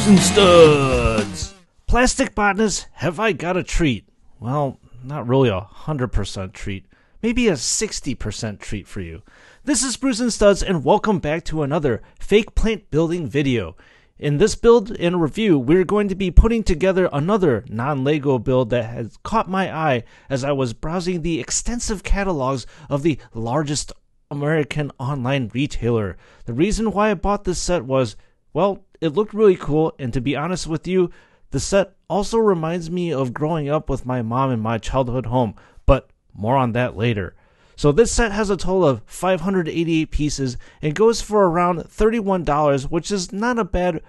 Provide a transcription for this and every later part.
Bruising Studs! Plastic botanists, have I got a treat? Well, not really 100% treat. Maybe a 60% treat for you. This is Bruising Studs, and welcome back to another fake plant building video. In this build and review, we're going to be putting together another non-LEGO build that has caught my eye as I was browsing the extensive catalogs of the largest American online retailer. The reason why I bought this set was, well, it looked really cool, and to be honest with you, the set also reminds me of growing up with my mom in my childhood home, but more on that later. So this set has a total of 588 pieces and goes for around $31, which is not a bad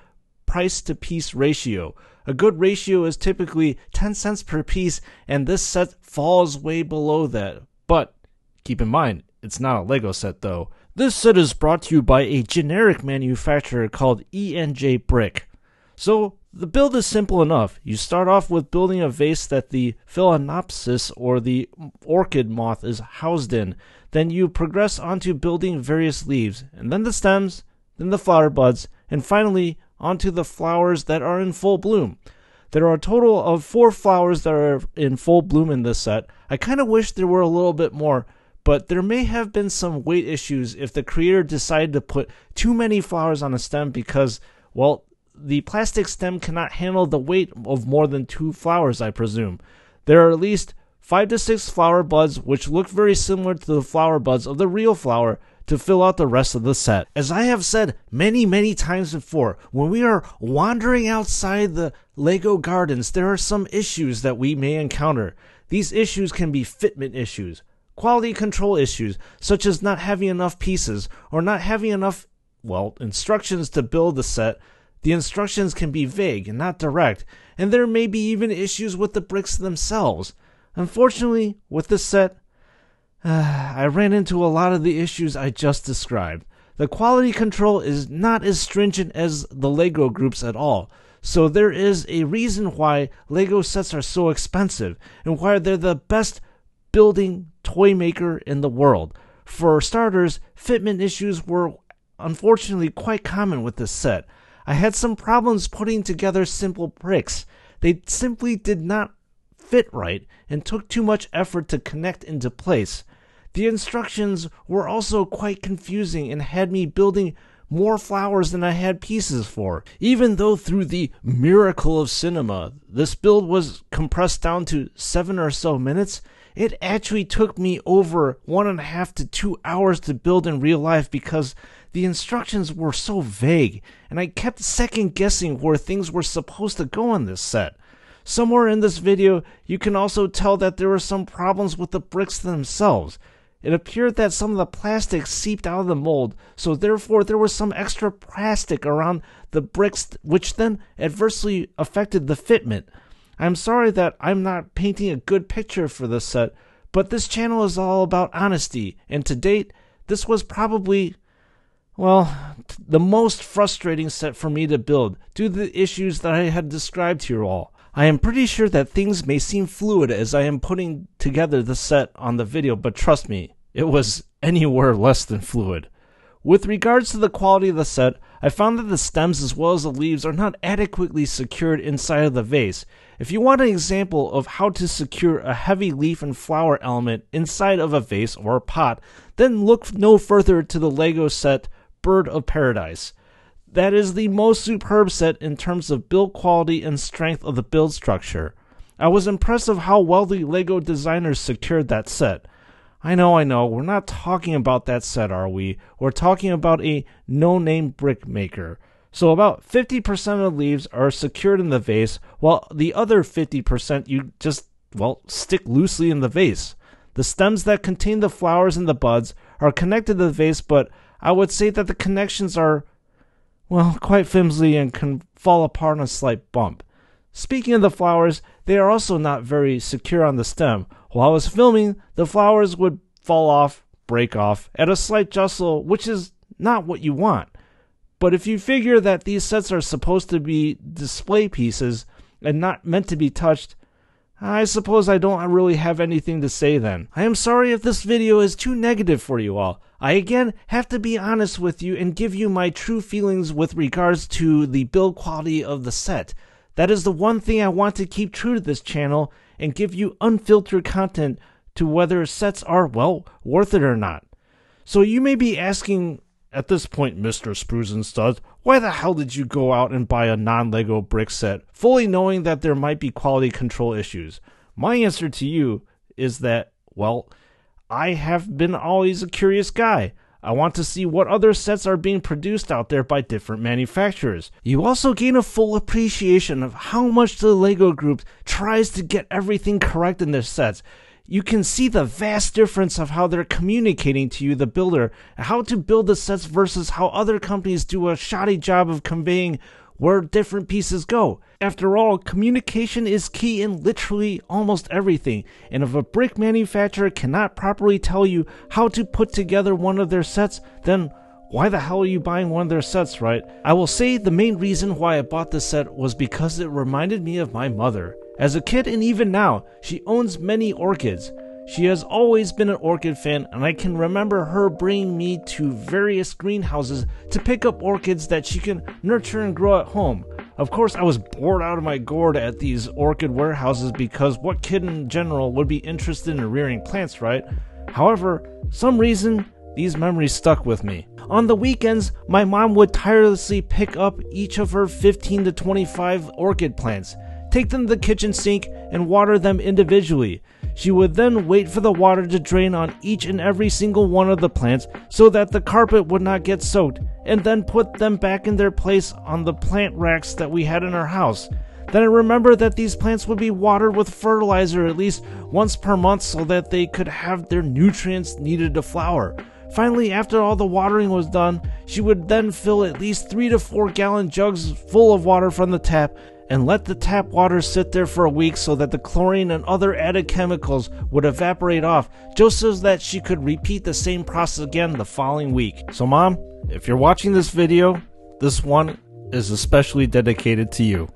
price to piece ratio. A good ratio is typically 10 cents per piece, and this set falls way below that. But keep in mind, it's not a LEGO set though. This set is brought to you by a generic manufacturer called ENJ Brick. So the build is simple enough. You start off with building a vase that the Phalaenopsis or the Orchid moth is housed in. Then you progress onto building various leaves, and then the stems, then the flower buds, and finally onto the flowers that are in full bloom. There are a total of 4 flowers that are in full bloom in this set. I kind of wish there were a little bit more, but there may have been some weight issues if the creator decided to put too many flowers on a stem because, well, the plastic stem cannot handle the weight of more than 2 flowers, I presume. There are at least 5 to 6 flower buds, which look very similar to the flower buds of the real flower, to fill out the rest of the set. As I have said many times before, when we are wandering outside the LEGO gardens, there are some issues that we may encounter. These issues can be fitment issues, quality control issues, such as not having enough pieces, or not having enough, well, instructions to build the set. The instructions can be vague and not direct, and there may be even issues with the bricks themselves. Unfortunately, with this set, I ran into a lot of the issues I just described. The quality control is not as stringent as the LEGO groups at all, so there is a reason why LEGO sets are so expensive, and why they're the best building toy maker in the world. For starters, fitment issues were unfortunately quite common with this set. I had some problems putting together simple bricks. They simply did not fit right and took too much effort to connect into place. The instructions were also quite confusing and had me building more flowers than I had pieces for. Even though through the miracle of cinema, this build was compressed down to 7 or so minutes, it actually took me over 1.5 to 2 hours to build in real life because the instructions were so vague, and I kept second guessing where things were supposed to go in this set. Somewhere in this video, you can also tell that there were some problems with the bricks themselves. It appeared that some of the plastic seeped out of the mold, so therefore there was some extra plastic around the bricks, which then adversely affected the fitment. I'm sorry that I'm not painting a good picture for this set, but this channel is all about honesty, and to date, this was probably, well, the most frustrating set for me to build due to the issues that I had described to you all. I am pretty sure that things may seem fluid as I am putting together the set on the video, but trust me, it was anywhere less than fluid. With regards to the quality of the set, I found that the stems as well as the leaves are not adequately secured inside of the vase. If you want an example of how to secure a heavy leaf and flower element inside of a vase or a pot, then look no further to the LEGO set Bird of Paradise. That is the most superb set in terms of build quality and strength of the build structure. I was impressed of how well the LEGO designers secured that set. I know, we're not talking about that set, are we? We're talking about a no-name brick maker. So about 50% of the leaves are secured in the vase, while the other 50% you just, well, stick loosely in the vase. The stems that contain the flowers and the buds are connected to the vase, but I would say that the connections are, well, quite flimsy and can fall apart on a slight bump. Speaking of the flowers, they are also not very secure on the stem. While I was filming, the flowers would fall off, break off, at a slight jostle, which is not what you want. But if you figure that these sets are supposed to be display pieces and not meant to be touched, I suppose I don't really have anything to say then. I am sorry if this video is too negative for you all. I again have to be honest with you and give you my true feelings with regards to the build quality of the set. That is the one thing I want to keep true to this channel and give you unfiltered content to whether sets are, well, worth it or not. So you may be asking at this point, Mr. Sprues and Studs, why the hell did you go out and buy a non-Lego brick set, fully knowing that there might be quality control issues? My answer to you is that, well, I have been always a curious guy. I want to see what other sets are being produced out there by different manufacturers. You also gain a full appreciation of how much the Lego group tries to get everything correct in their sets. You can see the vast difference of how they're communicating to you, the builder, how to build the sets versus how other companies do a shoddy job of conveying where different pieces go. After all, communication is key in literally almost everything, and if a brick manufacturer cannot properly tell you how to put together one of their sets, then why the hell are you buying one of their sets, right? I will say the main reason why I bought this set was because it reminded me of my mother. As a kid and even now, she owns many orchids. She has always been an orchid fan, and I can remember her bringing me to various greenhouses to pick up orchids that she can nurture and grow at home. Of course, I was bored out of my gourd at these orchid warehouses because what kid in general would be interested in rearing plants, right? However, some reason, these memories stuck with me. On the weekends, my mom would tirelessly pick up each of her 15 to 25 orchid plants, take them to the kitchen sink, and water them individually. She would then wait for the water to drain on each and every single one of the plants so that the carpet would not get soaked, and then put them back in their place on the plant racks that we had in our house. Then I remember that these plants would be watered with fertilizer at least once per month so that they could have their nutrients needed to flower. Finally, after all the watering was done, she would then fill at least 3 to 4 gallon jugs full of water from the tap and let the tap water sit there for a week so that the chlorine and other added chemicals would evaporate off, just so that she could repeat the same process again the following week. So Mom, if you're watching this video, this one is especially dedicated to you.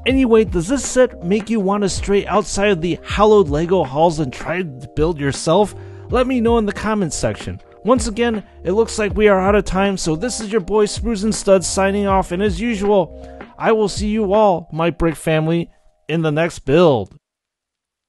Anyway, does this set make you want to stray outside of the hallowed Lego halls and try to build yourself? Let me know in the comments section. Once again, it looks like we are out of time, so this is your boy Sprues and Studs signing off, and as usual, I will see you all, my brick family, in the next build.